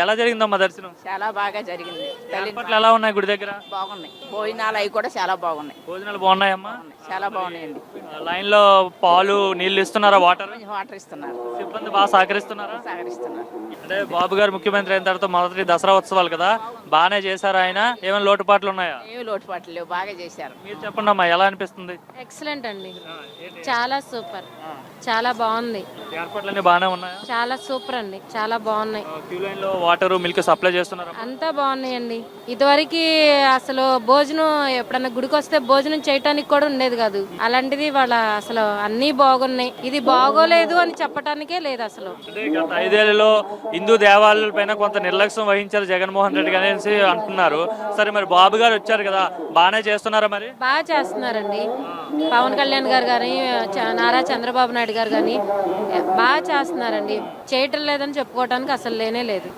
ఎలా జరిగిందమ్మా దర్శనం? చాలా బాగా జరిగింది. ఏర్పాట్లు ఎలా ఉన్నాయి గుడి దగ్గర? బాగున్నాయి. భోజనాలు అవి కూడా చాలా బాగున్నాయి. భోజనాలు బాగున్నాయమ్మా? చాలా బాగున్నాయండి. లైన్ లో పాలు నీళ్లు ఇస్తున్నారా? వాటర్ వాటర్ ఇస్తున్నారు, సిబ్బంది బాగా సహకరిస్తున్నారా? సహకరిస్తున్నారు. అంటే బాబు గారు ముఖ్యమంత్రి అయిన తర్వాత మొదటి దసరా ఉత్సవాలు కదా, బాగానే చేశారు ఆయన. ఏమైనా లోటుపాట్లు ఉన్నాయా? ఏమి లోటుపాట్లు లేవు, బాగా చేశారు. మీరు చెప్పండి అమ్మా, ఎలా అనిపిస్తుంది? ఎక్సలెంట్ అండి, చాలా సూపర్, చాలా బాగుంది. ఏర్పాట్లన్నీ బాగానే ఉన్నాయా? చాలా సూపర్ అండి, చాలా బాగున్నాయి. క్యూ లైన్ లో వాటర్ మిల్క్ సప్లై చేస్తున్నారా? అంతా బాగున్నాయండి. ఇదివరకు అసలు భోజనం ఎప్పుడన్నా గుడికి వస్తే భోజనం చేయటానికి కూడా ఉండేది కాదు. అలాంటిది వాళ్ళ అసలు అన్నీ బాగున్నాయి. ఇది బాగోలేదు అని చెప్పటానికే లేదు అసలు. అంటే గత 5 ఏళ్లలో హిందూ దేవాలయాల పైన కొంత నిర్లక్ష్యం వహించారు జగన్మోహన్ రెడ్డి గారు అనేసి అంటున్నారు. సరే, మరి బాబు గారు వచ్చారు కదా, బాగానే చేస్తున్నారా? మరి బాగా చేస్తున్నారండి. పవన్ కళ్యాణ్ గారు కానీ, నారా చంద్రబాబు నాయుడు గారు కానీ బాగా చేస్తున్నారండి. చేయటం లేదని చెప్పుకోవడానికి అసలు లేనే లేదు.